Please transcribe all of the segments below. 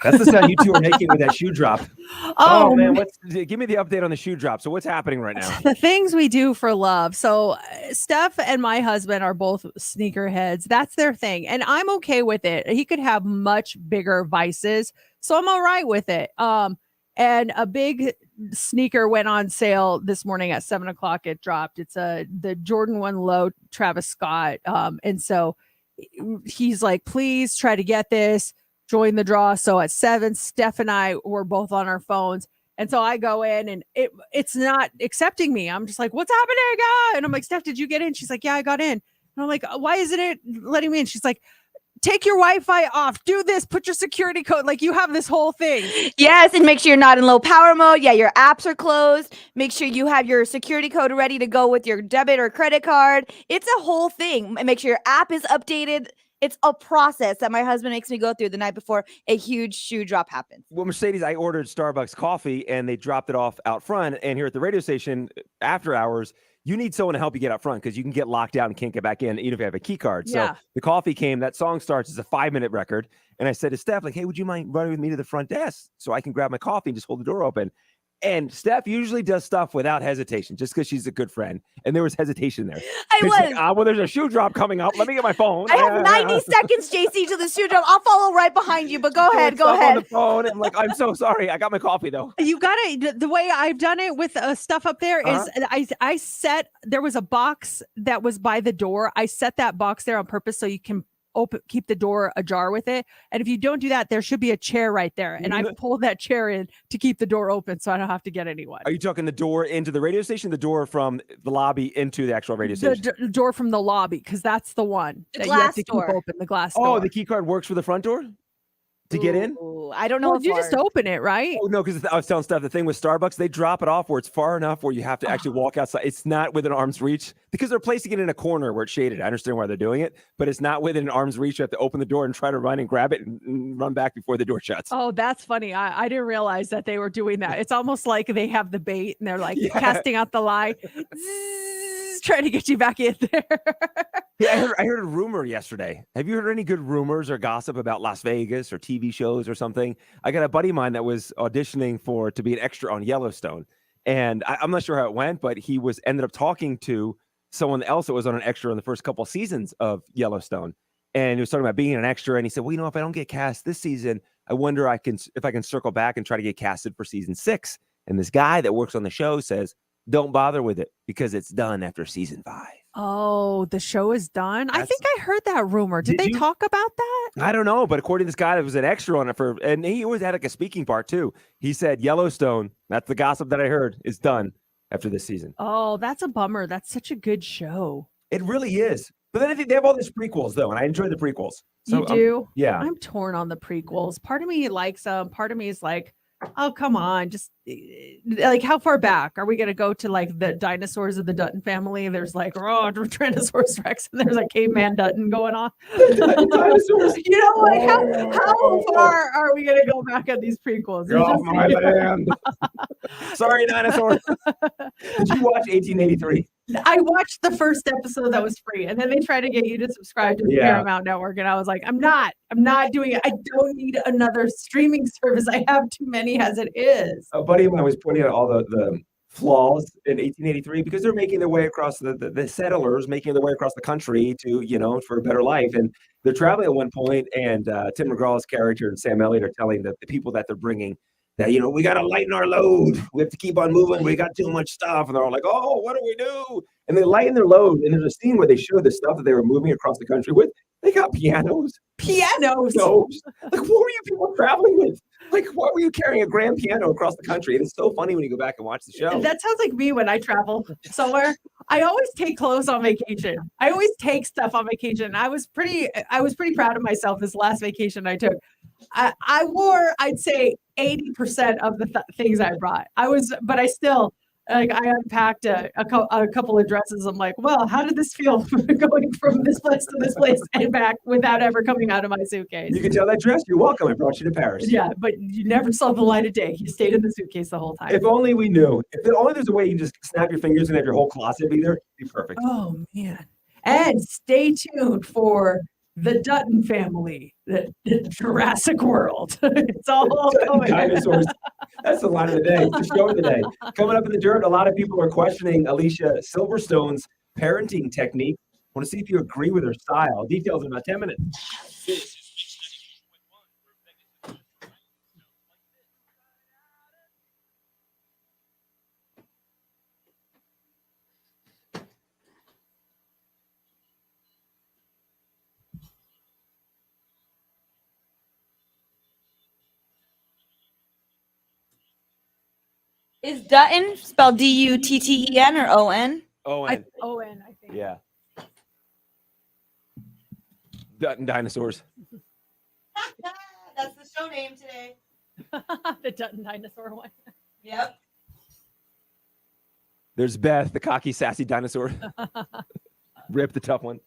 That's the sound you two are making with that shoe drop. Oh man, give me the update on the shoe drop. So what's happening right now? The things we do for love. So Steph and my husband are both sneakerheads. That's their thing. And I'm okay with it. He could have much bigger vices. So I'm all right with it. And a big sneaker went on sale this morning at 7:00. It dropped. It's the Jordan 1 Low Travis Scott. And so he's like, please try to get this, join the draw. So at 7, Steph and I were both on our phones. And so I go in and it's not accepting me. I'm just like, what's happening? And I'm like, Steph, did you get in? She's like, yeah, I got in. And I'm like, why isn't it letting me in? She's like, take your Wi-Fi off, do this, put your security code. Like you have this whole thing. Yes. And make sure you're not in low power mode. Yeah. Your apps are closed. Make sure you have your security code ready to go with your debit or credit card. It's a whole thing. And make sure your app is updated. It's a process that my husband makes me go through the night before a huge shoe drop happens. Well, Mercedes, I ordered Starbucks coffee and they dropped it off out front. And here at the radio station, after hours, you need someone to help you get up front because you can get locked out and can't get back in even if you have a key card. Yeah. So the coffee came, that song starts, it's a 5-minute record. And I said to Steph, like, hey, would you mind running with me to the front desk so I can grab my coffee and just hold the door open? And Steph usually does stuff without hesitation, just because she's a good friend. And there was hesitation there. Like, well, there's a shoe drop coming up. Let me get my phone. I have 90 seconds, JC, to the shoe drop. I'll follow right behind you, but go ahead. Go ahead. On the phone. And I'm like, I'm so sorry. I got my coffee, though. You got it. The way I've done it with stuff up there is I set, there was a box that was by the door. I set that box there on purpose so you can keep the door ajar with it. And if you don't do that, there should be a chair right there. And I pulled that chair in to keep the door open so I don't have to get anyone. Are you talking the door into the radio station, the door from the lobby into the actual radio station? The door from the lobby, because that's the one the that glass you have to door. keep open, the glass door. Oh, the key card works for the front door? To get in? I don't know. Well, you just open it, right? Oh, no, because I was telling Steph, the thing with Starbucks, they drop it off where it's far enough where you have to actually walk outside. It's not within arm's reach because they're placing it in a corner where it's shaded. I understand why they're doing it, but it's not within arm's reach. You have to open the door and try to run and grab it and run back before the door shuts. Oh, that's funny. I didn't realize that they were doing that. It's almost like they have the bait and they're like casting out the lie, trying to get you back in there. Yeah, I heard a rumor yesterday. Have you heard any good rumors or gossip about Las Vegas or TV shows or something? I got a buddy of mine that was auditioning to be an extra on Yellowstone. And I'm not sure how it went, but he ended up talking to someone else that was on an extra in the first couple of seasons of Yellowstone. And he was talking about being an extra. And he said, well, if I don't get cast this season, I wonder if I can circle back and try to get casted for season 6. And this guy that works on the show says, don't bother with it because it's done after season 5. Oh, the show is done? I think I heard that rumor. Did they talk about that? I don't know, but according to this guy that was an extra on it and he always had like a speaking part too. He said Yellowstone, that's the gossip that I heard, is done after this season. Oh, that's a bummer. That's such a good show. It really is. But then I think they have all these prequels though, and I enjoy the prequels. So, you do? Yeah. I'm torn on the prequels. Part of me likes them. Part of me is like, oh, come on. Just like, how far back are we going to go to like the dinosaurs of the Dutton family? There's like, Tyrannosaurus Rex and there's like caveman Dutton going on. Dinosaurs. Like how far are we going to go back on these prequels? You're off my land. Sorry, dinosaurs. Did you watch 1883? I watched the first episode that was free, and then they try to get you to subscribe to the Paramount Network, and I was like, I'm not doing it. I don't need another streaming service. I have too many as it is. A buddy of mine was pointing out all the flaws in 1883 because they're making their way across the settlers making their way across the country to for a better life, and they're traveling at one point, and Tim McGraw's character and Sam Elliott are telling the people that they're bringing that, we got to lighten our load. We have to keep on moving. We got too much stuff. And they're all like, oh, what do we do? And they lighten their load. And there's a scene where they show the stuff that they were moving across the country with. They got pianos. Pianos? No. Like, what were you people traveling with? Like, why were you carrying a grand piano across the country? And it's so funny when you go back and watch the show. That sounds like me when I travel somewhere. I always take clothes on vacation. I always take stuff on vacation. I was pretty proud of myself this last vacation I took. I wore, I'd say, 80% of the things I brought. But I still, I unpacked a couple of dresses. I'm like, well, how did this feel going from this place to this place and back without ever coming out of my suitcase? You can tell that dress. You're welcome. I brought you to Paris. Yeah, but you never saw the light of day. You stayed in the suitcase the whole time. If only we knew. If only there's a way you can just snap your fingers and have your whole closet be there, it'd be perfect. Oh, man. And stay tuned for the Dutton family, the Jurassic World. It's all Dutton going. dinosaurs. That's the line of the day. It's the show of the day. Coming up in the dirt, a lot of people are questioning Alicia Silverstone's parenting technique. Want to see if you agree with her style. Details in about 10 minutes. Is Dutton spelled Dutten or On? Owen. Owen, I think. Yeah. Dutton dinosaurs. That's the show name today. The Dutton dinosaur one. Yep. There's Beth, the cocky, sassy dinosaur. Rip, the tough one.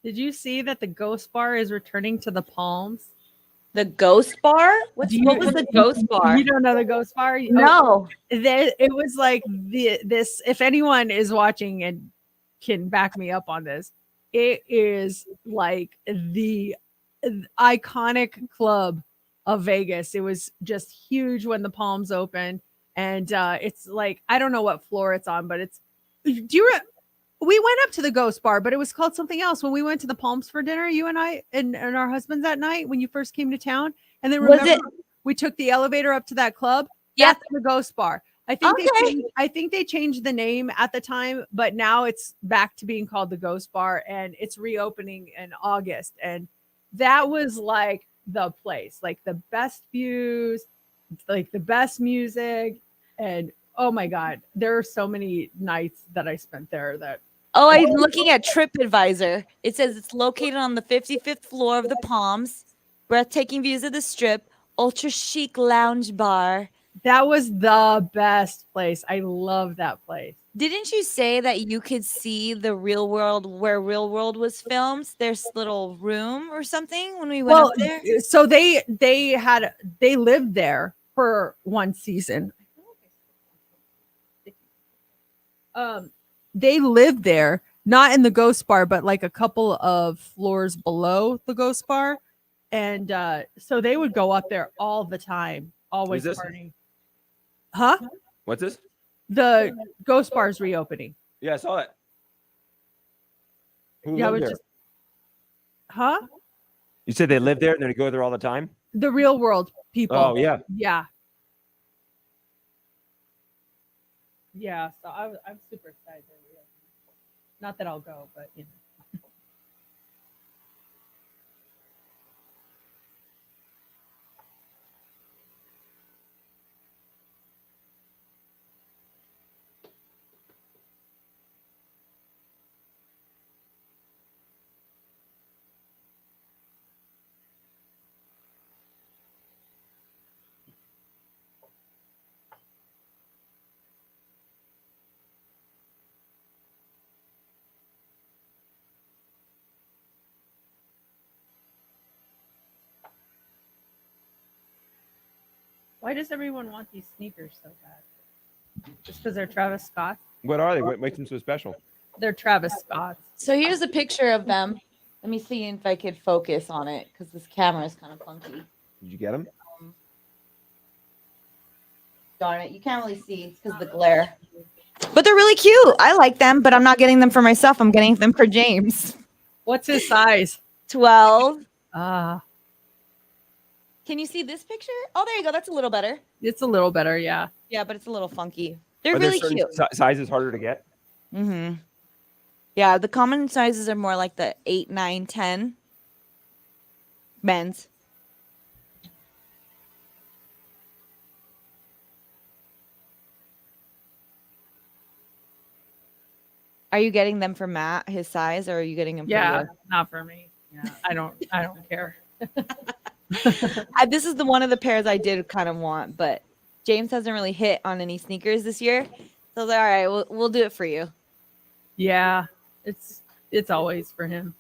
Did you see that the Ghost Bar is returning to the Palms? The Ghost Bar? What was the Ghost Bar? You don't know the Ghost Bar? No. It was like this. If anyone is watching and can back me up on this, it is like the iconic club of Vegas. It was just huge when the Palms opened, and it's like I don't know what floor it's on, but it's. We went up to the Ghost Bar, but it was called something else when we went to the Palms for dinner. You and I and our husbands that night when you first came to town, and then remember we took the elevator up to that club. Yeah, that's the Ghost Bar. I think they changed the name at the time, but now it's back to being called the Ghost Bar, and it's reopening in August. And that was like the place, like the best views, like the best music, and oh my God, there are so many nights that I spent there that. Oh, I'm looking at TripAdvisor. It says it's located on the 55th floor of the Palms, breathtaking views of the Strip, ultra chic lounge bar. That was the best place. I love that place. Didn't you say that you could see the Real World where Real World was filmed? There's little room or something when we went up there. So they lived there for one season. They lived there, not in the Ghost Bar, but like a couple of floors below the Ghost Bar. And so they would go up there all the time, always partying. Huh? What's this? The Ghost Bar's reopening. Yeah, I saw it. Who Yeah, lived there? Huh? You said they lived there and they go there all the time? The Real World people. Oh, yeah. Yeah. Yeah, so I'm super excited. Not that I'll go, but you know. Why does everyone want these sneakers so bad? Just because they're Travis Scott? What are they? What makes them so special? They're Travis Scott. So here's a picture of them. Let me see if I could focus on it because this camera is kind of funky. Did you get them? Darn it, you can't really see because of the glare. But they're really cute. I like them, but I'm not getting them for myself. I'm getting them for James. What's his size? 12. Can you see this picture? Oh, there you go. That's a little better. It's a little better, yeah. Yeah, but it's a little funky. They're Are really there cute. Sizes harder to get? Mm-hmm. Yeah, the common sizes are more like the 8, 9, 10 men's. Are you getting them for Matt, his size, or are you getting them for you? Not for me. Yeah, I don't care. This is one of the pairs I did kind of want, but James hasn't really hit on any sneakers this year. So I was like, all right, we'll do it for you. Yeah, it's always for him.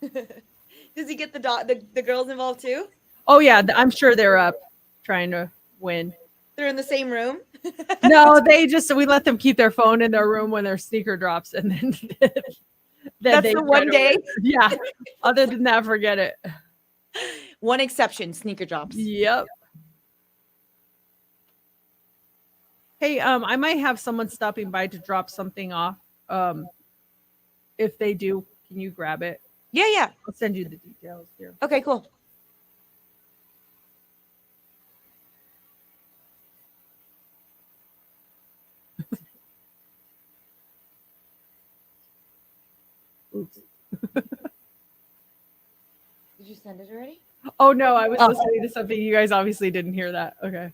Does he get the girls involved too? Oh yeah, I'm sure they're up. trying to win. They're in the same room. No, we let them keep their phone in their room when their sneaker drops, and then That's they the one try to day. win. Yeah. Other than that, forget it. One exception, sneaker drops. Yep. Hey, I might have someone stopping by to drop something off. If they do, can you grab it? Yeah. I'll send you the details here. Okay, cool. Oops. Did you send it already? Oh no, I was listening to something. You guys obviously didn't hear that. Okay.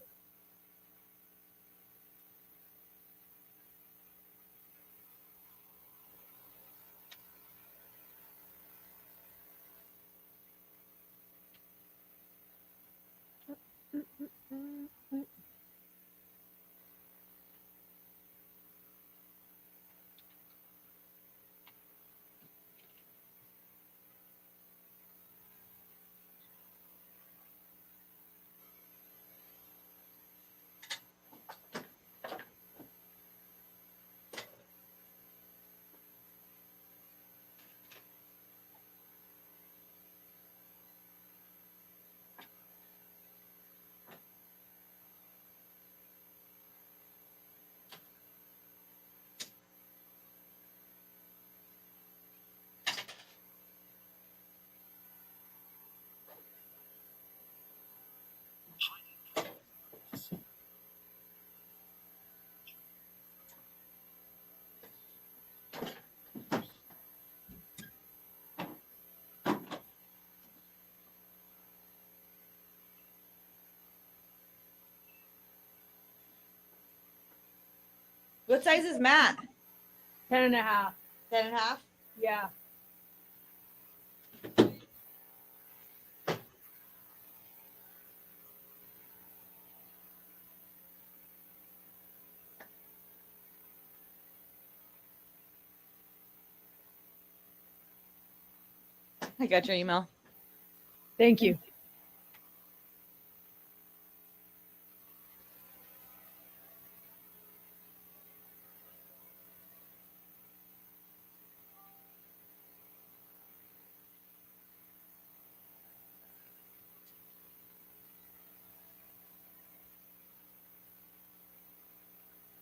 What size is Matt? 10.5. 10.5? Yeah. I got your email. Thank you.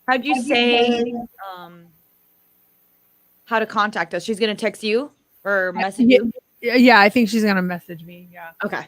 How'd you say how to contact us? She's gonna text you or message you? Yeah, I think she's gonna message me. Yeah. Okay.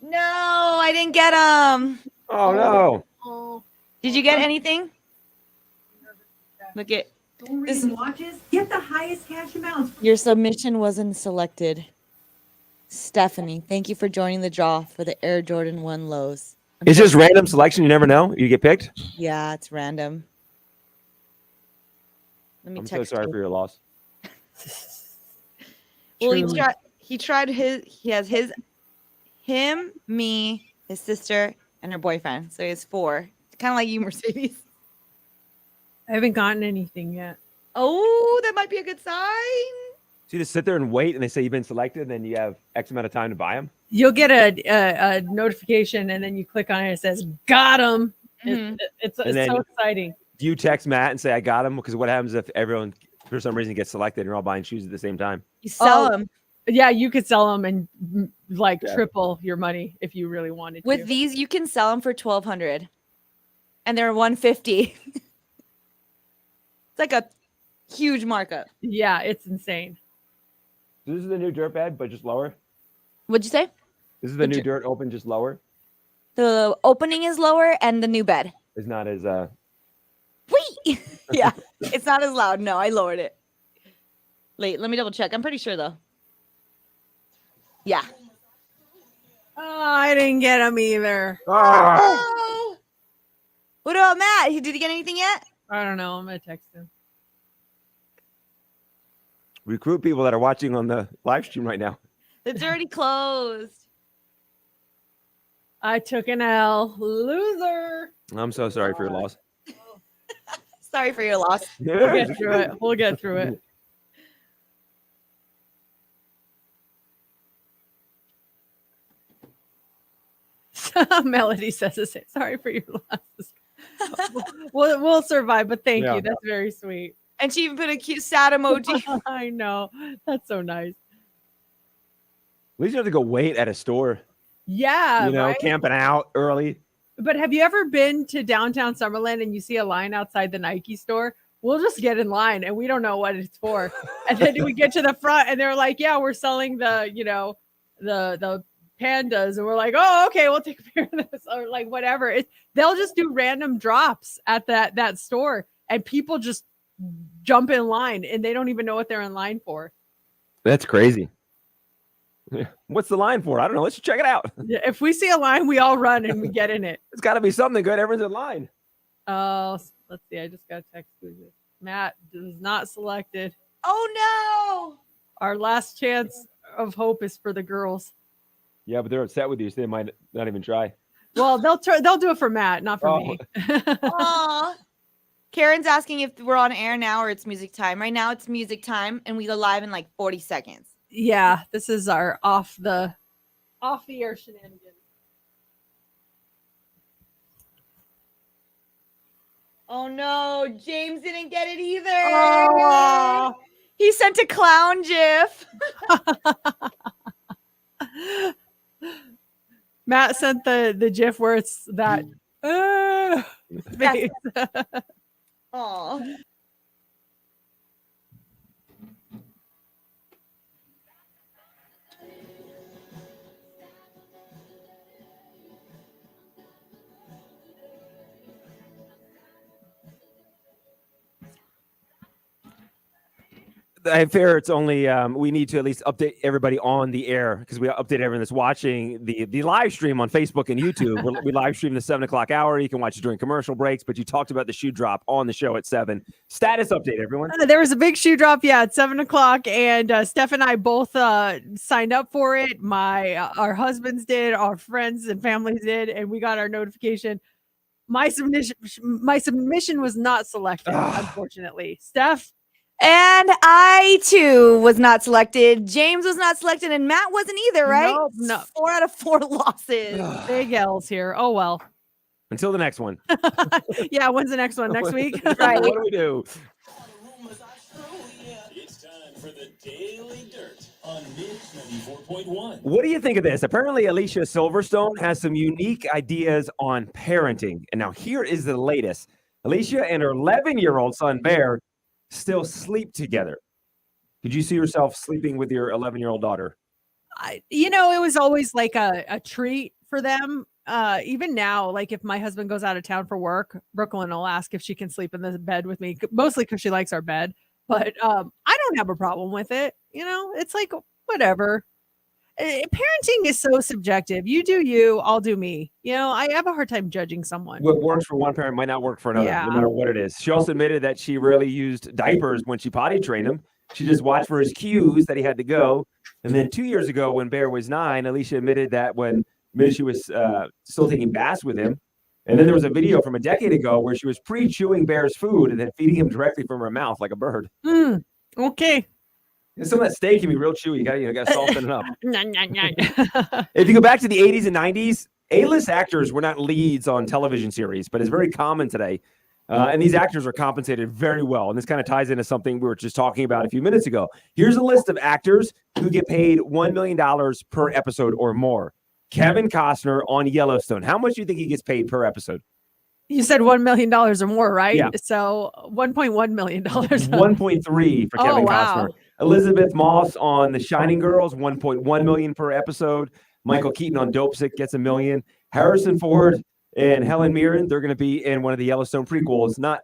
No, I didn't get them. Oh no. Oh. Did you get anything? Look at This watches. Get the highest cash amounts. your submission wasn't selected. Stephanie, thank you for joining the draw for the Air Jordan 1 lows. It's just random selection. You never know. You get picked. Yeah, it's random. Let me I'm so text sorry you. for your loss. Well, Truly. he tried he has him, me, his sister, and her boyfriend. So he has 4. Kind of like you, Mercedes. I haven't gotten anything yet. Oh, that might be a good sign. So you just sit there and wait, and they say you've been selected, and then you have X amount of time to buy them. You'll get a notification, and then you click on it. It says "Got him." It's then- so exciting. Do you text Matt and say I got them? Because what happens if everyone for some reason gets selected and you're all buying shoes at the same time? You sell Oh, them. Yeah, you could sell them and like Yeah. triple your money if you really wanted With to. these, you can sell them for $1,200, and they're $150. It's like a huge markup. Yeah, it's insane. So this is the new dirt bed, but just lower. What'd you say? This is the new dirt open, just lower. The opening is lower, and the new bed. It's not as Wait. Yeah, it's not as loud. No, I lowered it. Wait, let me double check. I'm pretty sure though. Yeah. Oh, I didn't get him either. Ah! Oh. What about Matt? Did he get anything yet? I don't know. I'm gonna text him. Recruit people that are watching on the live stream right now. It's already closed. I took an L. Loser. I'm so sorry for your loss. Sorry for your loss. We'll get through it. We'll get through it. Melody says the same. Sorry for your loss. We'll survive, but thank you. That's very sweet. And she even put a cute sad emoji. I know. That's so nice. At least you have to go wait at a store. Yeah. You know, right? camping out early. But have you ever been to downtown Summerlin and you see a line outside the Nike store? We'll just get in line and we don't know what it's for. And then we get to the front and they're like, yeah, we're selling the, you know, the pandas. And we're like, oh, okay, we'll take care of this or like whatever. They'll just do random drops at that store and people just jump in line and they don't even know what they're in line for. That's crazy. What's the line for? I don't know. Let's check it out. Yeah, if we see a line, we all run and we get in it. It's got to be something good. Everyone's in line. Oh, let's see. I just got a text. Matt is not selected. Oh no! Our last chance of hope is for the girls. Yeah, but they're upset with you, so they might not even try. Well, they'll do it for Matt, not for me. Aw. Karen's asking if we're on air now or it's music time. Right now it's music time, and we go live in like 40 seconds. Yeah, this is our off the air shenanigans. Oh no, James didn't get it either. Oh. He sent a clown gif. Matt sent the gif where it's that face. Aw. I fear it's only we need to at least update everybody on the air because we update everyone that's watching the live stream on Facebook and YouTube. We live stream the 7 o'clock hour. You can watch it during commercial breaks, but you talked about the shoe drop on the show at 7. Status update, everyone. There was a big shoe drop, at 7 o'clock, and Steph and I both signed up for it. Our husbands did, our friends and families did, and we got our notification. My submission was not selected, unfortunately. Steph. And I too was not selected. James was not selected, and Matt wasn't either, right? Nope, no. 4 out of 4 losses. Big L's here. Oh well. Until the next one. Yeah, when's the next one? Next week? Right. What do we do? It's time for the Daily Dirt on Mix 94.1. What do you think of this? Apparently, Alicia Silverstone has some unique ideas on parenting. And now here is the latest. Alicia and her 11-year-old son, Bear, still sleep together. Could you see yourself sleeping with your 11-year-old daughter? It was always like a treat for them. Even now, like if my husband goes out of town for work, Brooklyn will ask if she can sleep in the bed with me, mostly because she likes our bed. But I don't have a problem with it. It's like whatever. Parenting is so subjective. You do you, I'll do me. I have a hard time judging someone. What works for one parent might not work for another, no matter what it is. She also admitted that she rarely used diapers when she potty trained him. She just watched for his cues that he had to go. And then 2 years ago, when Bear was 9, Alicia admitted that she was still taking baths with him. And then there was a video from a decade ago where she was pre-chewing Bear's food and then feeding him directly from her mouth like a bird. Okay. And some of that steak can be real chewy. You got to soften it up. If you go back to the 80s and 90s, A-list actors were not leads on television series, but it's very common today. And these actors are compensated very well. And this kind of ties into something we were just talking about a few minutes ago. Here's a list of actors who get paid $1 million per episode or more. Kevin Costner on Yellowstone. How much do you think he gets paid per episode? You said $1 million or more, right? Yeah. So $1.1 million. 1.3 for Kevin Costner. Elizabeth Moss on The Shining Girls, $1.1 million per episode. Michael Keaton on Dopesick gets $1 million. Harrison Ford and Helen Mirren. They're going to be in one of the Yellowstone prequels, not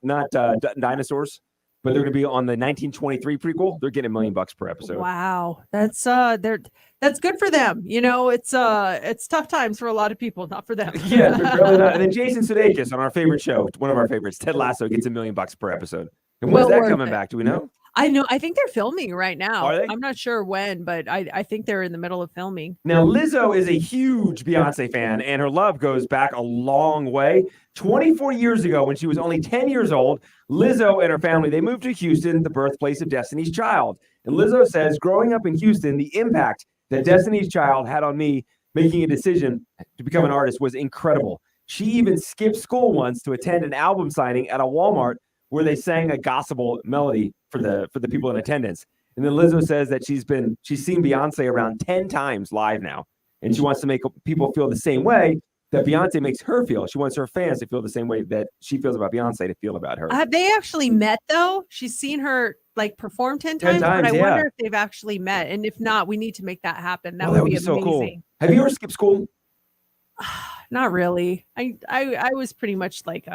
dinosaurs, but they're going to be on the 1923 prequel. They're getting $1 million per episode. Wow, that's good for them. You know, it's tough times for a lot of people, not for them. Yeah, they're really not. And then Jason Sudeikis on our favorite show, one of our favorites, Ted Lasso, gets $1 million per episode. And when's Well that worth coming it. back? Do we know? I know. I think they're filming right now. Are they? I'm not sure when, but I think they're in the middle of filming. Now, Lizzo is a huge Beyonce fan, and her love goes back a long way. 24 years ago, when she was only 10 years old, Lizzo and her family, they moved to Houston, the birthplace of Destiny's Child. And Lizzo says, growing up in Houston, the impact that Destiny's Child had on me making a decision to become an artist was incredible. She even skipped school once to attend an album signing at a Walmart where they sang a gospel melody for the people in attendance. And then Lizzo says that she's seen Beyonce around 10 times live now, and she wants to make people feel the same way that Beyonce makes her feel. She wants her fans to feel the same way that she feels about Beyonce to feel about her. Have they actually met though? She's seen her like perform 10 10 times, but I times, yeah. wonder if they've actually met. And if not, we need to make that happen. That Oh, would be so amazing. cool. Have you ever skipped school? Not really. I was pretty much like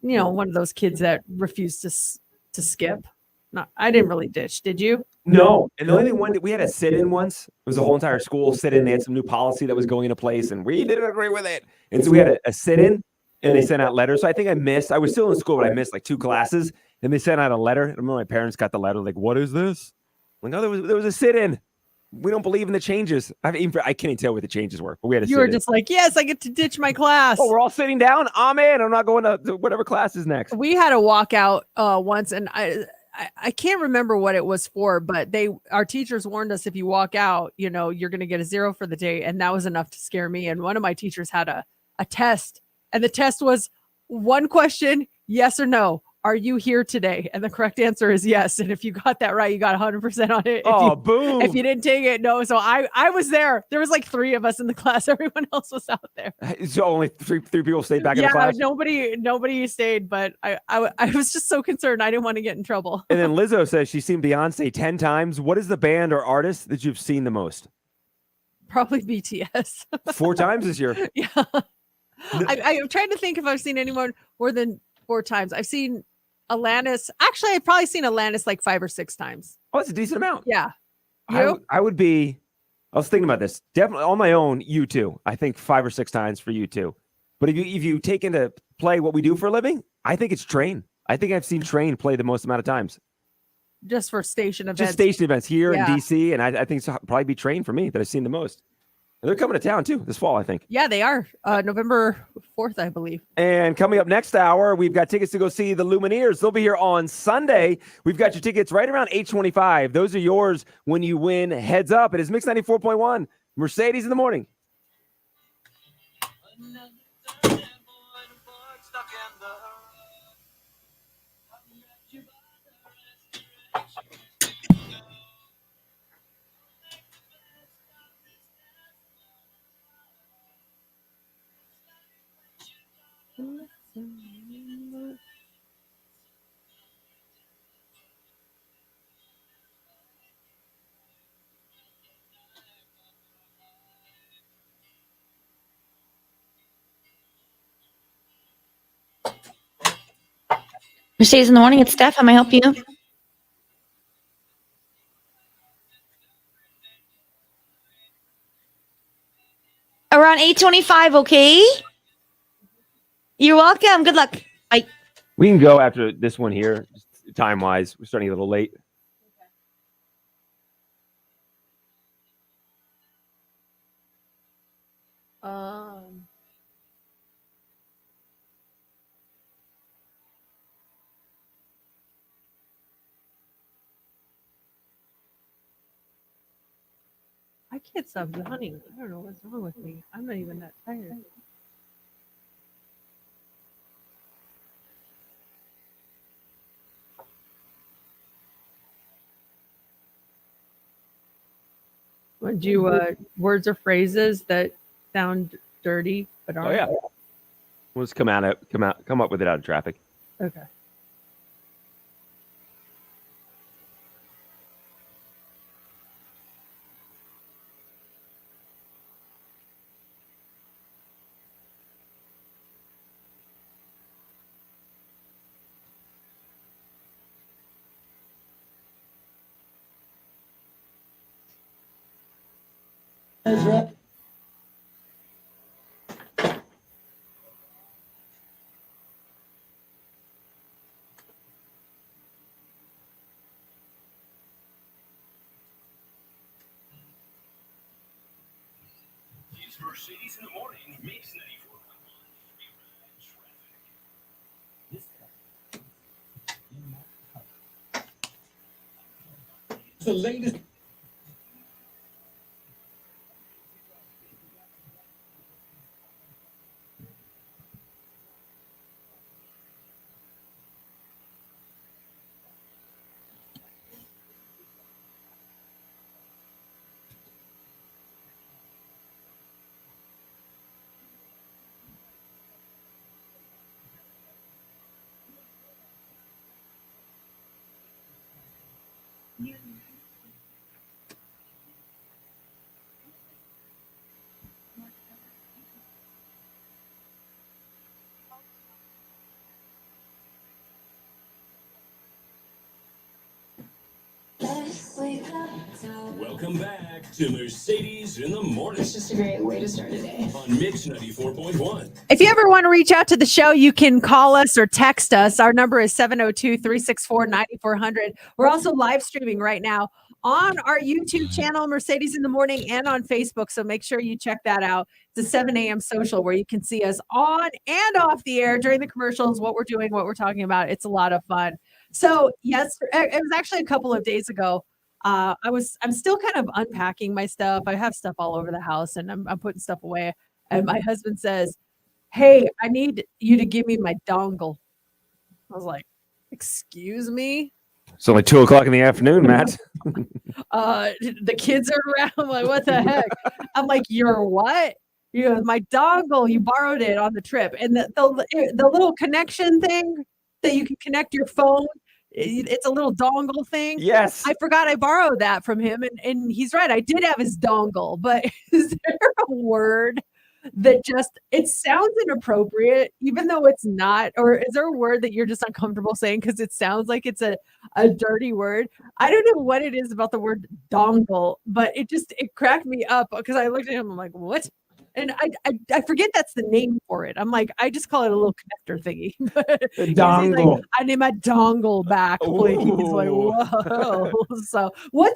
one of those kids that refused to skip. I didn't really ditch. Did you? No. And the only one that we had a sit-in once. It was a whole entire school sit-in. They had some new policy that was going into place, and we didn't agree with it. And so we had a sit-in, and they sent out letters. So I think I was still in school, but I missed like 2 classes. And they sent out a letter. I remember my parents got the letter, like, what is this? I'm like, oh, there was a sit-in. We don't believe in the changes. I can't even tell what the changes were, but we had a sit-in. You were just like, yes, I get to ditch my class. Oh, we're all sitting down? Amen. I'm not going to whatever class is next. We had a walkout once, and I can't remember what it was for, but our teachers warned us if you walk out, you're going to get a 0 for the day. And that was enough to scare me. And one of my teachers had a test, and the test was one question, yes or no. Are you here today? And the correct answer is yes. And if you got that right, you got 100% on it. Boom. If you didn't take it, no. So I was there. There was like 3 of us in the class. Everyone else was out there. So only three people stayed back in the class? Nobody stayed, but I was just so concerned. I didn't want to get in trouble. And then Lizzo says she's seen Beyonce 10 times. What is the band or artist that you've seen the most? Probably BTS. 4 times this year. Yeah. I'm trying to think if I've seen anyone more than 4 times. I've seen Alanis. Actually, I've probably seen Alanis like 5 or 6 times. Oh, that's a decent amount. Yeah. I was thinking about this. Definitely on my own, U2. I think 5 or 6 times for U2. But if you take into play what we do for a living, I think it's Train. I think I've seen Train play the most amount of times. Just for station events. Just station events here Yeah. in DC. And I think it's probably be Train for me that I've seen the most. And they're coming to town too this fall, I think. Yeah, they are. November 4th, I believe. And coming up next hour, we've got tickets to go see the Lumineers. They'll be here on Sunday. We've got your tickets right around 8:25. Those are yours when you win. Heads up. It is Mix 94.1. Mercedes in the morning. Mercedes in the morning. It's Steph. How may I help you? Around 8:25, okay? You're welcome. Good luck. Bye. We can go after this one here, time-wise. We're starting a little late. I can't stop yawning. I don't know what's wrong with me. I'm not even that tired. Would you words or phrases that sound dirty but aren't? Oh yeah. We'll just come up with it out of traffic. Okay. It's Mercedes in the morning. Mix 94. The latest. Welcome back to Mercedes in the morning. It's just a great way to start a day. On Mix 94.1. If you ever want to reach out to the show, you can call us or text us. Our number is 702-364-9400. We're also live streaming right now on our YouTube channel, Mercedes in the Morning, and on Facebook. So make sure you check that out. It's a 7 a.m. social where you can see us on and off the air during the commercials, what we're doing, what we're talking about. It's a lot of fun. So yes, it was actually a couple of days ago. I'm still kind of unpacking my stuff. I have stuff all over the house and I'm putting stuff away. And my husband says, "Hey, I need you to give me my dongle." I was like, "Excuse me?" It's only 2:00 in the afternoon, Matt. The kids are around. I'm like, what the heck? I'm like, "Your what?" He goes, "My dongle. You borrowed it on the trip." And the little connection thing that you can connect your phone. It's a little dongle thing. Yes. I forgot I borrowed that from him. And he's right. I did have his dongle, but is there a word that it sounds inappropriate, even though it's not? Or is there a word that you're just uncomfortable saying because it sounds like it's a dirty word? I don't know what it is about the word dongle, but it cracked me up because I looked at him. I'm like, what? And I forget that's the name for it. I'm like, I just call it a little connector thingy. The dongle. Like, I need my dongle back, please. Like, whoa. So what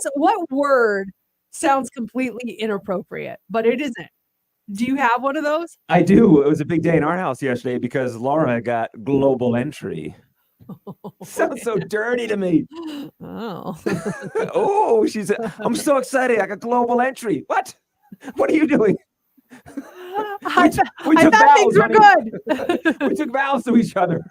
word sounds completely inappropriate, but it isn't? Do you have one of those? I do. It was a big day in our house yesterday because Laura got global entry. Sounds so dirty to me. Oh. Oh, I'm so excited. I got global entry. What? What are you doing? I thought things were good. We took vows to each other.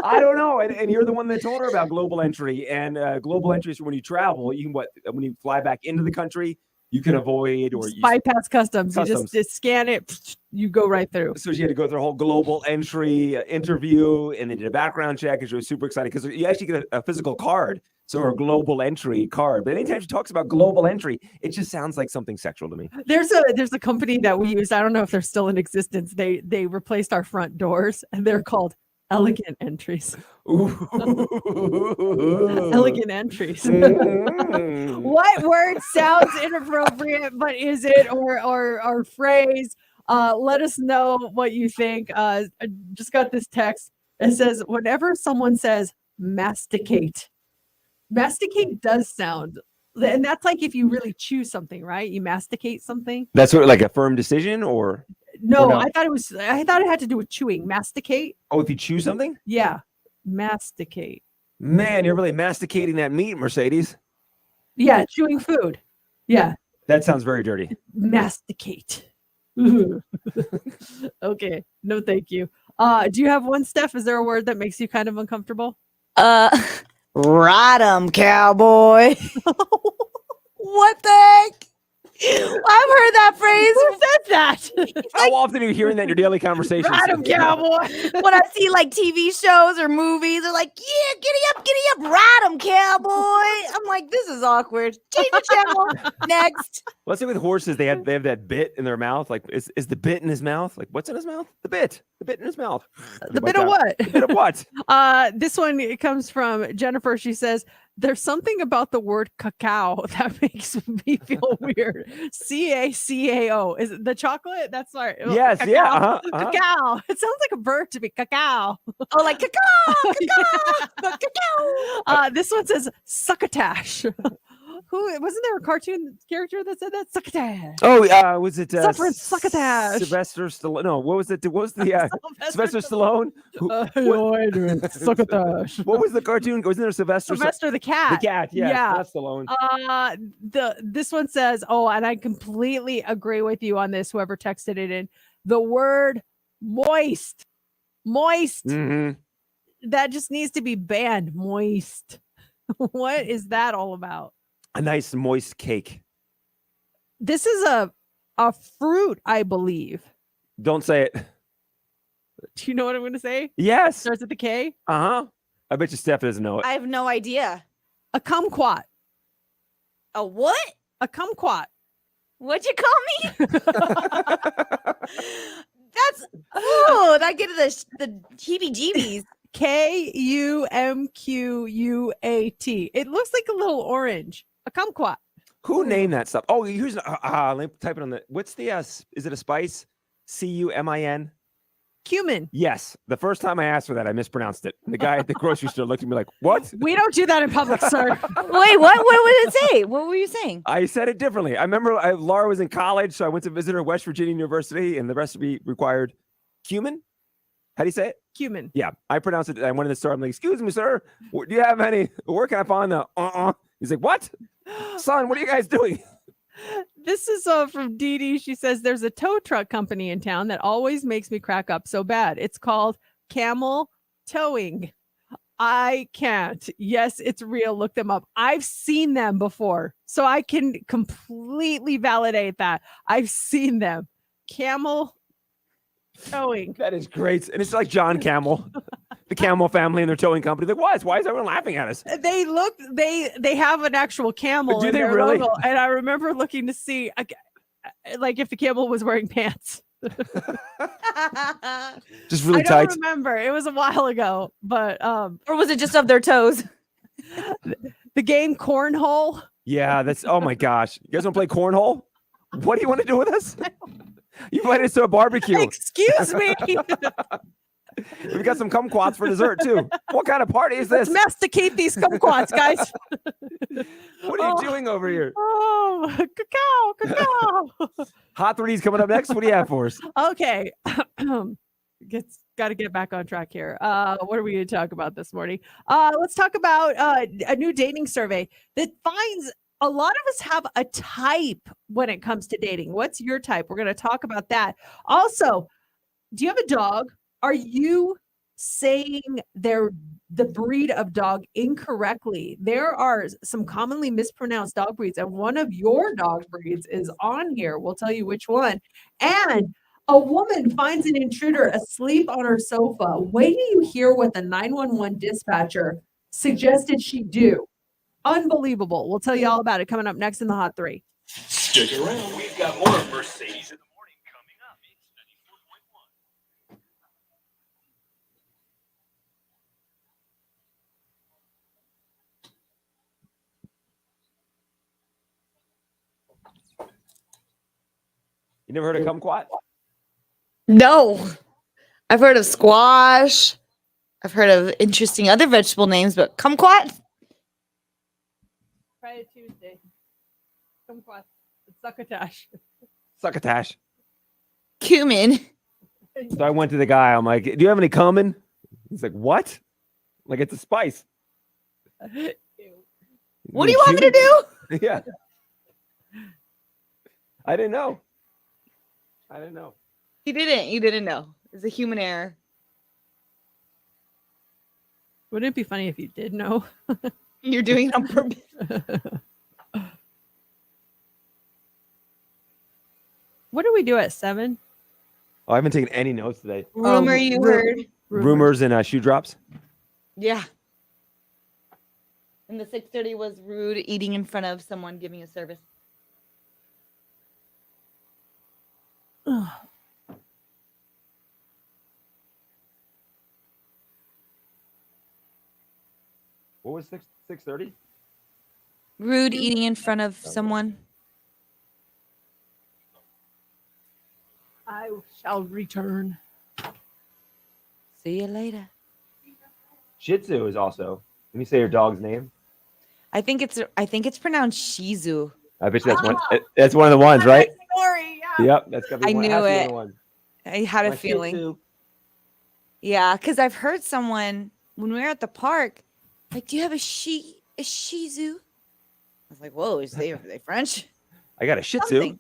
I don't know. And you're the one that told her about global entry. And global entry is when you travel. You can when you fly back into the country, you can avoid or bypass customs. You just scan it, you go right through. So she had to go through a whole global entry interview, and they did a background check, and she was super excited because you actually get a physical card. So her global entry card. But anytime she talks about global entry, it just sounds like something sexual to me. There's a company that we use. I don't know if they're still in existence. They replaced our front doors and they're called Elegant Entries. Elegant Entries. What word sounds inappropriate, but is it or phrase? Let us know what you think. I just got this text. It says, whenever someone says masticate does sound, and that's like if you really chew something, right? You masticate something. That's what, like a firm decision, or no? Or no? I thought it had to do with chewing. Masticate. Oh, if you chew something? Yeah, masticate. Man, you're really masticating that meat, Mercedes. Yeah, chewing food. Yeah. That sounds very dirty. Masticate. Okay. No, thank you. Do you have one, Steph? Is there a word that makes you kind of uncomfortable? Ride 'em, cowboy. What the heck? I've heard that phrase. Who said that? How often are you hearing that in your daily conversations? Ride 'em, cowboy. When I see like TV shows or movies, they're like, yeah, giddy up, ride 'em, cowboy. I'm like, this is awkward. Change the channel. Next. Let's say with horses, they have that bit in their mouth. Like, is the bit in his mouth? Like, what's in his mouth? The bit in his mouth. The bit of what? The bit of what? This one, it comes from Jennifer. She says, There's something about the word cacao that makes me feel weird. CACAO. Is it the chocolate? That's right. Yes, Cacao. yeah. Cacao. It sounds like a bird to me. Cacao. Oh, like cacao, cacao. This one says succotash. Who wasn't there a cartoon character that said that? Succotash. Oh, was it Suffering succotash. Sylvester Stallone? No, what was it? What was the Sylvester Stallone? Succotash. What was the cartoon? Wasn't there Sylvester The cat. The cat, yes, Yeah. that's Stallone. This one says, oh, and I completely agree with you on this, whoever texted it in. The word moist. Mhm. That just needs to be banned. Moist. What is that all about? A nice moist cake. This is a fruit, I believe. Don't say it. Do you know what I'm going to say? Yes. Starts with the K. I bet you Steph doesn't know it. I have no idea. A kumquat. A what? A kumquat. What'd you call me? That's that gives the heebie-jeebies. Kumquat. It looks like a little orange. A kumquat. Who named that stuff? Oh, here's let me type it on the. What's the is it a spice? CUMIN. Cumin. Yes. The first time I asked for that, I mispronounced it. And the guy at the grocery store looked at me like, "What?" We don't do that in public, sir. Wait, what? What did it say? What were you saying? I said it differently. I remember Laura was in college, so I went to visit her at West Virginia University, and the recipe required cumin. How do you say it? Cumin. Yeah, I pronounced it. I went in the store. I'm like, "Excuse me, sir. Do you have any? Where can I find the?" He's like, "What, son? What are you guys doing?" This is from Dee Dee. She says there's a tow truck company in town that always makes me crack up so bad. It's called Camel Towing. I can't. Yes, it's real. Look them up. I've seen them before, so I can completely validate that. I've seen them. Camel Towing. That is great, and it's like John Camel, the Camel family and their towing company. Like, why is everyone laughing at us? They have an actual camel. Do in they their really? logo, and I remember looking to see, like, if the camel was wearing pants. Just really I tight. don't remember. It was a while ago, but Or was it just of their toes? the game Cornhole. Yeah, that's. Oh my gosh, you guys want to play cornhole? What do you want to do with us? You invited us to a barbecue. Excuse me. We've got some kumquats for dessert too. What kind of party is this? Let's masticate these kumquats, guys. What are you doing over here? Oh, cacao. Hot 3D's coming up next. What do you have for us? Okay. Got to get back on track here. What are we going to talk about this morning? Let's talk about a new dating survey that finds a lot of us have a type when it comes to dating. What's your type? We're going to talk about that. Also, do you have a dog? Are you saying the breed of dog incorrectly? There are some commonly mispronounced dog breeds, and one of your dog breeds is on here. We'll tell you which one. And a woman finds an intruder asleep on her sofa. Wait till you hear what the 911 dispatcher suggested she do. Unbelievable. We'll tell you all about it coming up next in the Hot 3. Stick around. We've got more Mercedes in the morning coming up. It's 94.1. You never heard of kumquat? No. I've heard of squash. I've heard of interesting other vegetable names, but kumquat? Friday, Tuesday. Kumquat. Succotash. Succotash. Cumin. So I went to the guy. I'm like, "Do you have any cumin?" He's like, "What?" Like, it's a spice. What do you want me to do? Yeah. I didn't know. You didn't know. It's a human error. Wouldn't it be funny if you did know? You're doing it on purpose. What do we do at 7? Oh, I haven't taken any notes today. Rumor you heard. Rumors and shoe drops. Yeah. And the 6:30 was rude eating in front of someone giving a service. Ugh. What was 6:30? Rude eating in front of someone. I shall return. See you later. Shih Tzu is also. Let me say your dog's name. I think it's pronounced Shizu. I bet you that's one. That's one of the ones, right? Story, yeah. Yep, that's gotta be I one. knew Has to be one it. of the ones. I had a My Shih feeling. Tzu. Yeah, because I've heard someone when we were at the park, like, do you have a Shih Tzu? I was like, whoa, are they French? I got a Shih Tzu. Something.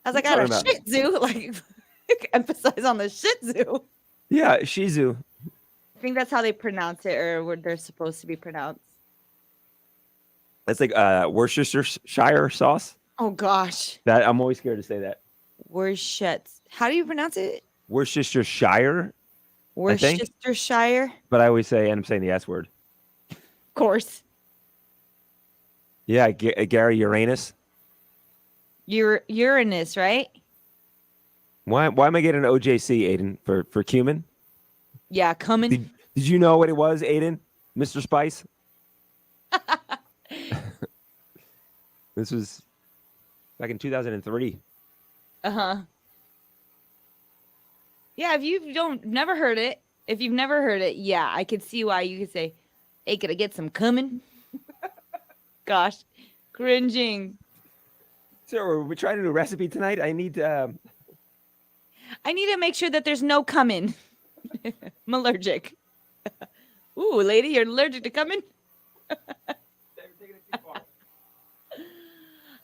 I was like, I What got are a you Shih Tzu. Like, emphasize on the Shih Tzu. Yeah, Shih Tzu. I think that's how they pronounce it, or what they're supposed to be pronounced. That's like Worcestershire sauce. Oh gosh, That I'm always scared to say that. Worcestershire. How do you pronounce it? Worcestershire, I think. Worcestershire. But I always say, and I'm saying the S word. Of course. Yeah, Gary Uranus. Uranus, right? Why am I getting an OJC, Aiden, for cumin? Yeah, coming. Did you know what it was, Aiden? Mr. Spice? This was back in 2003. Uh-huh. Yeah, if you've never heard it, yeah, I could see why you could say, hey, could I get some coming? Gosh, cringing. So are we trying to do a recipe tonight? I need I need to make sure that there's no coming. I'm allergic. Ooh, lady, you're allergic to coming?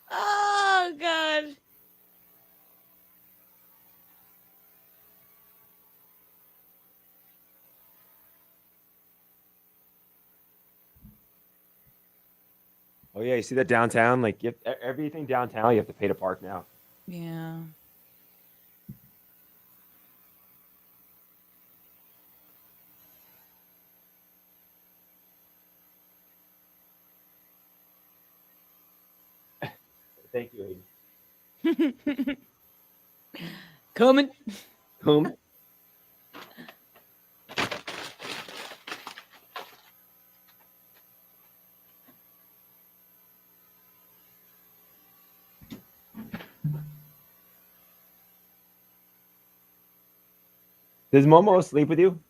Oh, God. Oh yeah, you see that downtown? Like everything downtown, you have to pay to park now. Yeah. Thank you, Aiden. Coming. Whom? Does Momo sleep with you?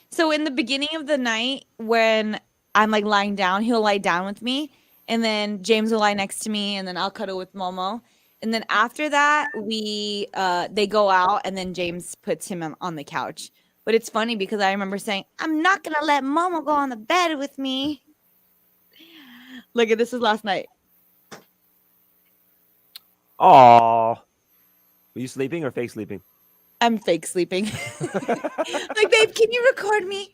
So in the beginning of the night, when I'm like lying down, he'll lie down with me, and then James will lie next to me, and then I'll cuddle with Momo. And then after that, they go out, and then James puts him on the couch. But it's funny because I remember saying, I'm not gonna let Momo go on the bed with me. Look at this is last night. Aw. Were you sleeping or fake sleeping? I'm fake sleeping. Like, babe, can you record me?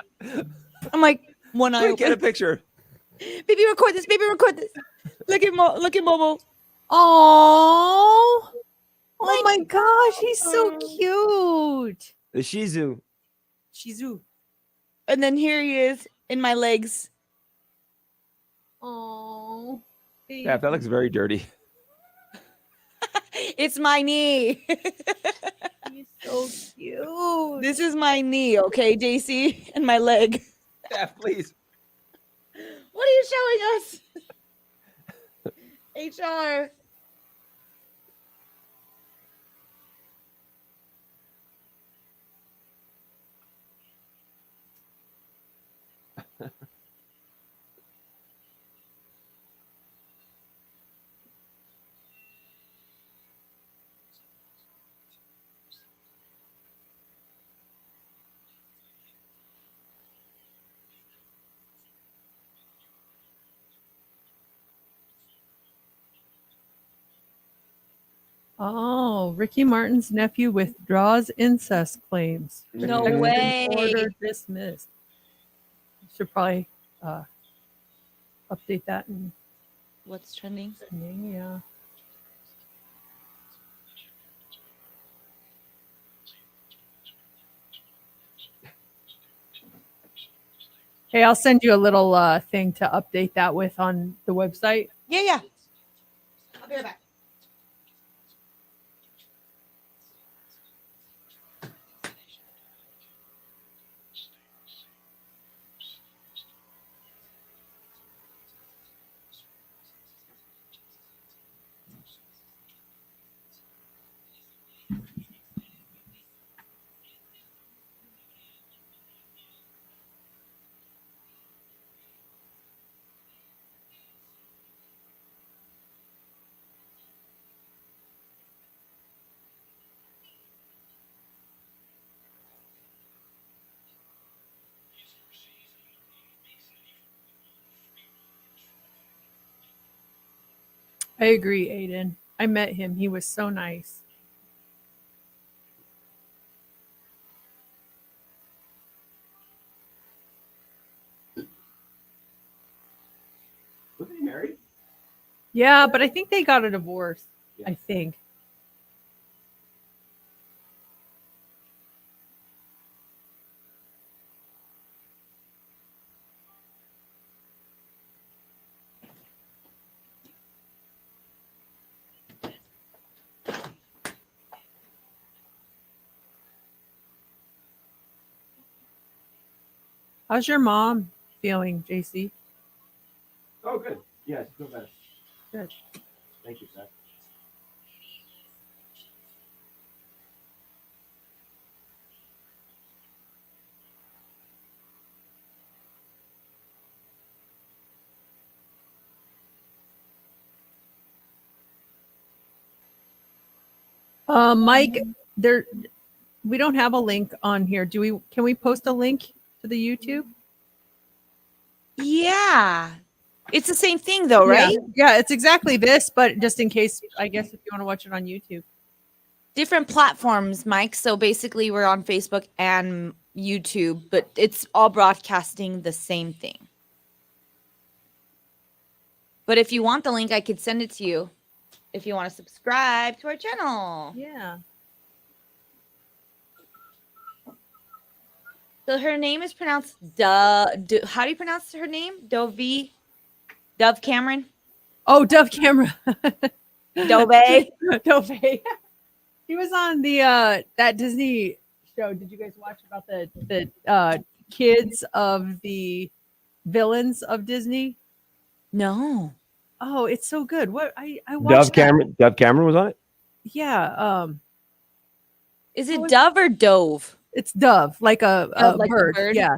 I'm like, one eye Quick, get a open. picture. Baby, record this. Baby, record this. Look at Momo. Oh, oh my gosh, he's so cute. The Shih Tzu. Shizu. And then here he is in my legs. Oh, Yeah, that looks very dirty. It's my knee. he's so cute. This is my knee, okay, JC? And my leg. Yeah, please. What are you showing us? HR. Oh, Ricky Martin's nephew withdraws incest claims. No Protected way. Order dismissed. Should probably update that in What's trending? yeah. Hey, I'll send you a little thing to update that with on the website. Yeah. I'll be right back. I agree, Aiden. I met him. He was so nice. Was he married? Yeah, but I think they got a divorce. Yeah. I think. How's your mom feeling, JC? Oh, good. Yeah, I feel better. Good. Thank you, Seth. Mike, there we don't have a link on here. Can we post a link to the YouTube? Yeah. It's the same thing though, right? Yeah, it's exactly this, but just in case, I guess if you want to watch it on YouTube. Different platforms, Mike. So basically we're on Facebook and YouTube, but it's all broadcasting the same thing. But if you want the link, I could send it to you if you want to subscribe to our channel. Yeah. So her name is pronounced how do you pronounce her name? Dove Cameron? Oh, Dove Camera. Dove? Dove. He was on the that Disney show. Did you guys watch about the kids of the villains of Disney? No. Oh, it's so good. What I watched Dove Cameron was on it? Yeah. Is it Dove or Dove? It's Dove, like a Like a bird. bird? Yeah.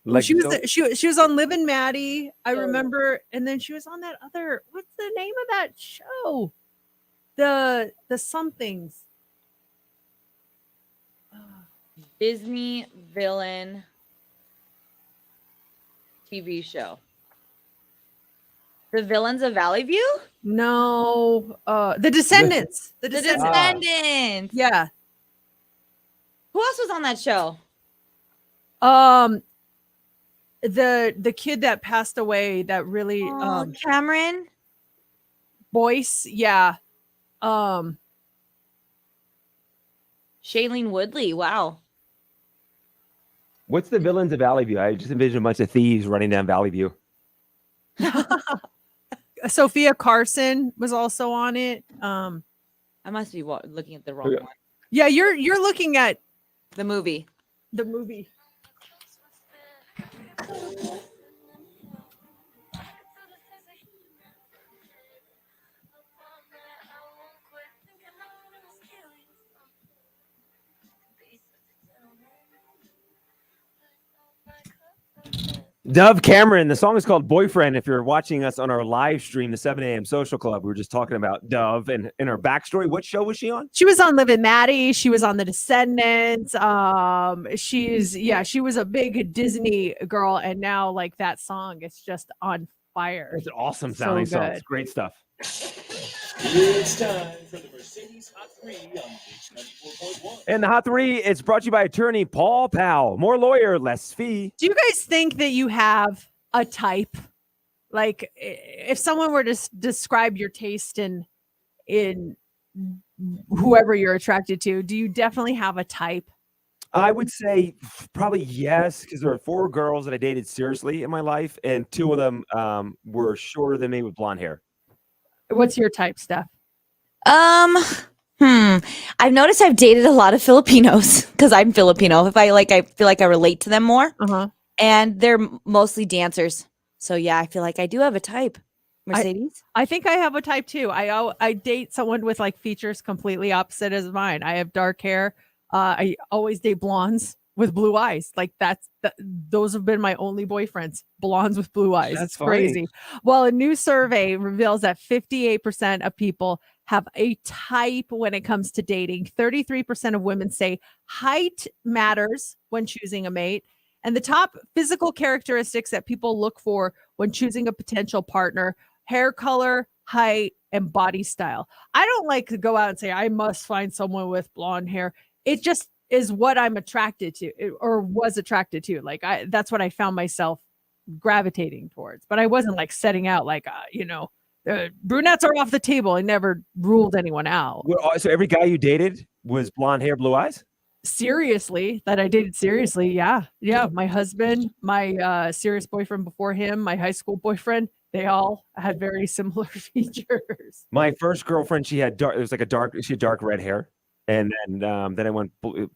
Like she was Dove? she was on Liv and Maddie, I Oh. remember, and then she was on that other. What's the name of that show? The somethings. Disney villain TV show. The Villains of Valley View? No, the Descendants. The The Descendants. Descendants. Yeah. Who else was on that show? The kid that passed away that really Cameron? Boyce, yeah. Shailene Woodley. Wow. What's the Villains of Valley View? I just envision a bunch of thieves running down Valley View. Sophia Carson was also on it. I must be looking at the wrong Okay. one. Yeah, you're looking at The movie. the movie. Dove Cameron. The song is called Boyfriend. If you're watching us on our live stream, the 7 a.m. Social Club, we were just talking about Dove and in her backstory. What show was she on? She was on Liv and Maddie. She was on The Descendants. She was a big Disney girl, and now like that song is just on fire. It's an awesome So sounding song. good. It's great stuff. It's time for the Mercedes Hot 3 on Beach 94.1. And the Hot 3, it's brought to you by attorney Paul Powell. More lawyer, less fee. Do you guys think that you have a type? Like, if someone were to describe your taste in whoever you're attracted to, do you definitely have a type? I would say probably yes, because there were 4 girls that I dated seriously in my life, and 2 of them were shorter than me with blonde hair. What's your type, Steph? I've noticed I've dated a lot of Filipinos because I'm Filipino. I feel like I relate to them more, and they're mostly dancers. So yeah, I feel like I do have a type. Mercedes. I think I have a type too. I date someone with like features completely opposite as mine. I have dark hair. I always date blondes with blue eyes. Like those have been my only boyfriends. Blondes with blue eyes. That's It's crazy. Well, a new survey reveals that 58% of people have a type when it comes to dating. 33% of women say height matters when choosing a mate. And the top physical characteristics that people look for when choosing a potential partner: hair color, height, and body style. I don't like to go out and say, I must find someone with blonde hair. It just is what I'm attracted to or was attracted to. Like that's what I found myself gravitating towards. But I wasn't like setting out like, brunettes are off the table. I never ruled anyone out. So every guy you dated was blonde hair, blue eyes? Seriously, that I dated seriously. Yeah. My husband, my serious boyfriend before him, my high school boyfriend, they all had very similar features. My first girlfriend, she had dark red hair. And then I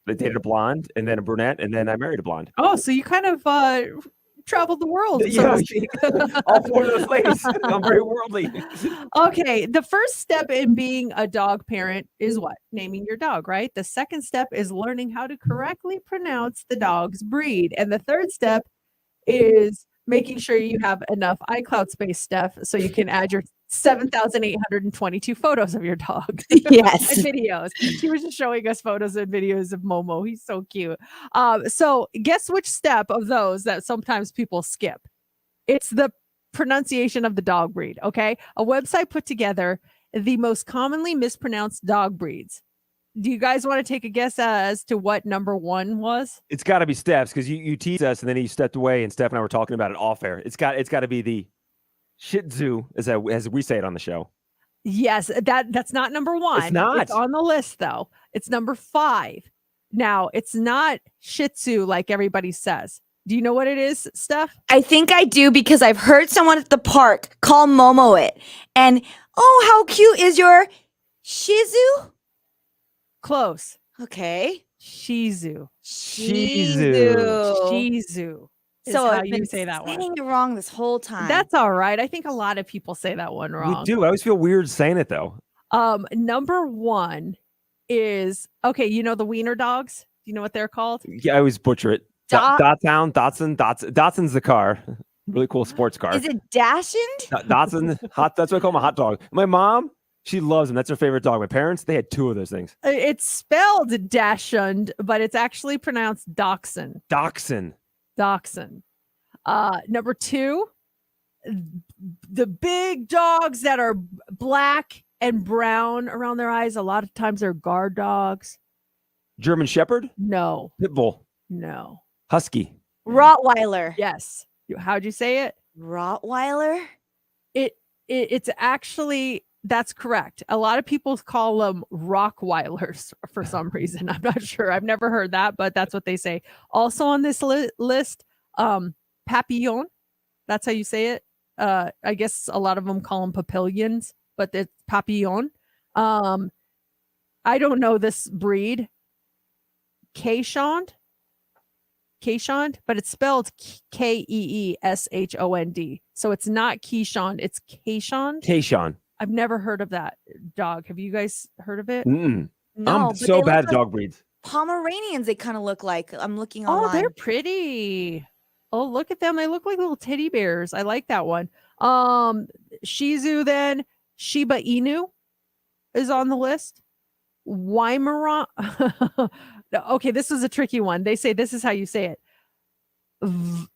dated a blonde and then a brunette, and then I married a blonde. Oh, so you kind of traveled the world, so to speak. All four of those ladies. I'm very worldly. Okay, the first step in being a dog parent is what? Naming your dog, right? The second step is learning how to correctly pronounce the dog's breed. And the third step is making sure you have enough iCloud space, Steph, so you can add your 7,822 photos of your dog. Yes. And videos. She was just showing us photos and videos of Momo. He's so cute. So guess which step of those that sometimes people skip? It's the pronunciation of the dog breed. Okay. A website put together the most commonly mispronounced dog breeds. Do you guys want to take a guess as to what number one was? It's got to be Steph's, because you teased us and then you stepped away, and Steph and I were talking about it off air. It's got to be the Shih Tzu, as we say it on the show. Yes, that's not number one. It's not. It's on the list though. It's number 5. Now, it's not Shih Tzu like everybody says. Do you know what it is, Steph? I think I do, because I've heard someone at the park call Momo it. And, oh, how cute is your Shih Tzu? Close. Okay. Shih Tzu. Shih Tzu. Shih Tzu. Is So how I've you been say that one. saying it wrong this whole time. That's all right. I think a lot of people say that one wrong. We do. I always feel weird saying it though. Number 1 is the wiener dogs. Do you know what they're called? Yeah, I always butcher it. Dotson. Dotson's the car. Really cool sports car. Is it Dachshund? Dotson. That's what I call my hot dog. My mom, she loves them. That's her favorite dog. My parents, they had 2 of those things. It's spelled Dachshund, but it's actually pronounced Dachshund. Dachshund. Number 2, the big dogs that are black and brown around their eyes. A lot of times they're guard dogs. German Shepherd. No. Pitbull. No. Husky. Rottweiler. Yes. How'd you say it? Rottweiler? It's actually, that's correct. A lot of people call them Rockweilers for some reason. I'm not sure. I've never heard that, but that's what they say. Also on this list, Papillon. That's how you say it. I guess a lot of them call them Papillons, but it's Papillon. I don't know this breed. Keeshond, but it's spelled Keeshond. So it's not Keeshond, it's Keeshond. Keeshond. I've never heard of that dog. Have you guys heard of it? No, I'm but so they bad look at dog breeds. Pomeranians, they kind of look like. I'm looking Oh, online. they're pretty. Oh, look at them. They look like little teddy bears. I like that one. Shih Tzu, then Shiba Inu is on the list. Weimaraner. Okay, this is a tricky one. They say this is how you say it.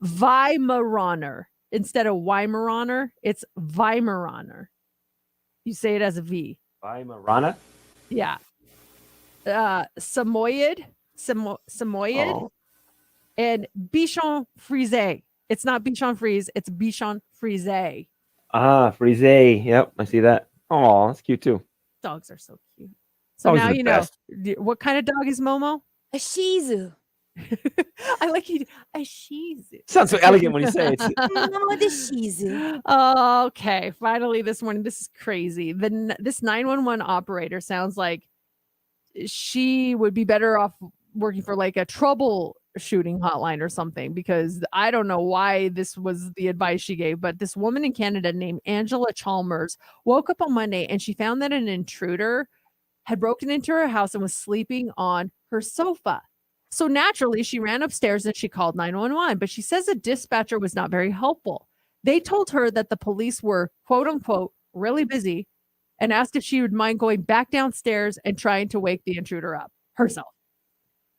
Weimaraner. Instead of Weimaraner, it's Weimaraner. You say it as a V. Weimaraner? Yeah. Samoyed. Oh. And Bichon Frise. It's not Bichon Frise, it's Bichon Frise. Ah, Frise. Yep, I see that. Oh, that's cute too. Dogs are so cute. So Dogs now are the you know. best. What kind of dog is Momo? A Shih Tzu. I like you. A Shih Tzu. Sounds so elegant when you say it. Momo the Shih Tzu. Okay, finally this morning. This is crazy. This 911 operator sounds like she would be better off working for like a troubleshooting hotline or something, because I don't know why this was the advice she gave, but this woman in Canada named Angela Chalmers woke up on Monday and she found that an intruder had broken into her house and was sleeping on her sofa. So naturally, she ran upstairs and she called 911, but she says the dispatcher was not very helpful. They told her that the police were, quote unquote, really busy, and asked if she would mind going back downstairs and trying to wake the intruder up herself.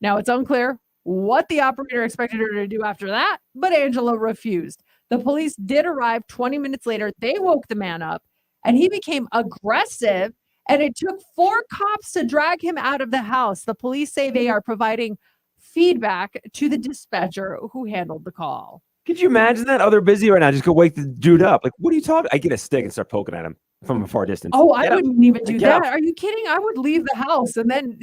Now, it's unclear what the operator expected her to do after that, but Angela refused. The police did arrive 20 minutes later. They woke the man up, and he became aggressive. And it took 4 cops to drag him out of the house. The police say they are providing feedback to the dispatcher who handled the call. Could you imagine that? Oh, they're busy right now. Just go wake the dude up. Like, what are you talking? I get a stick and start poking at him from a far distance. Oh, I Get up. wouldn't even do Get up. that. Are you kidding? I would leave the house and then,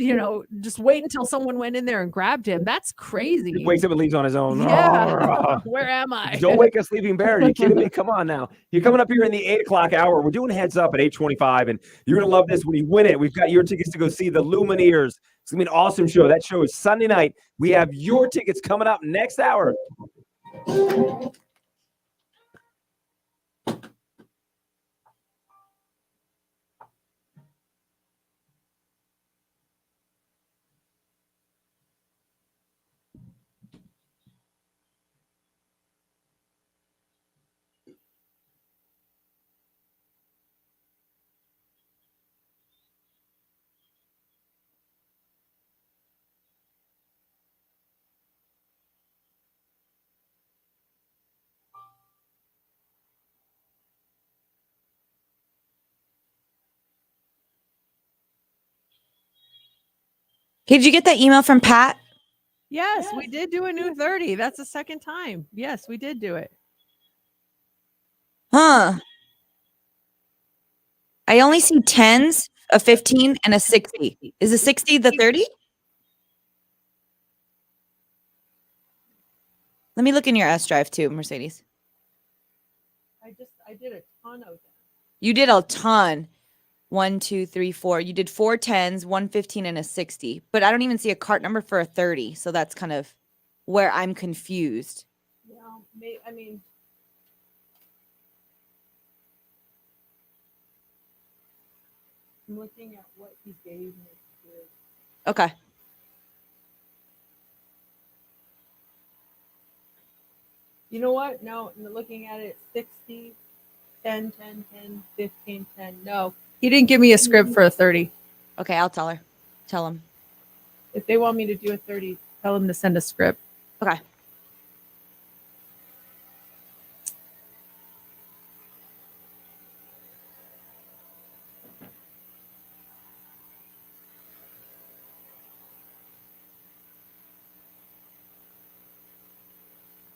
just wait until someone went in there and grabbed him. That's crazy. He wakes up and leaves on his own. Yeah. Where am I? Don't wake a sleeping bear. Are you kidding me? Come on now. You're coming up here in the 8 o'clock hour. We're doing heads up at 8:25, and you're going to love this when you win it. We've got your tickets to go see the Lumineers. It's going to be an awesome show. That show is Sunday night. We have your tickets coming up next hour. Did you get that email from Pat? Yes, we did do a new 30. That's the second time. Yes, we did do it. Huh. I only see 10s, a 15, and a 60. Is a 60 the 30? Let me look in your S drive too, Mercedes. I did a ton of them. You did a ton. 1, 2, 3, 4. You did 4 10s, 1 15, and a 60. But I don't even see a cart number for a 30. So that's kind of where I'm confused. Well, I'm looking at what he gave me. Okay. You know what? No, looking at it, 60, 10, 10, 10, 15, 10. No, he didn't give me a script for a 30. Okay, I'll tell her. Tell him. If they want me to do a 30, tell them to send a script. Okay.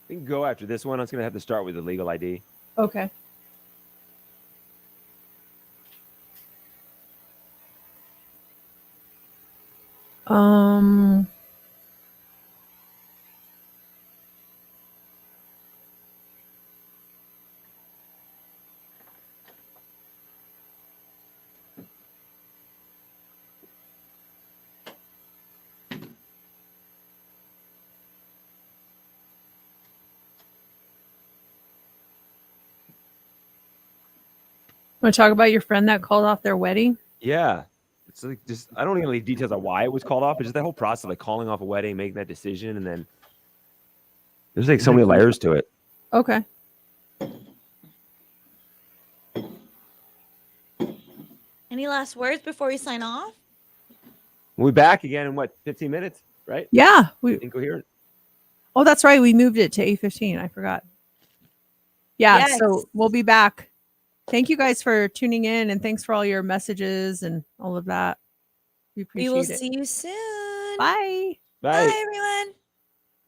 We can go after this one. I was going to have to start with the legal ID. Okay. Want to talk about your friend that called off their wedding? Yeah. It's like just, I don't even know the details on why it was called off, but just that whole process of like calling off a wedding, making that decision, and then there's like so many layers to it. Okay. Any last words before we sign off? We'll be back again in what, 15 minutes, right? Yeah. Incoherent. Oh, that's right. We moved it to 8:15. I forgot. Yeah. Yes. So we'll be back. Thank you guys for tuning in, and thanks for all your messages and all of that. We appreciate We will it. see you soon. Bye. Bye. Bye, everyone.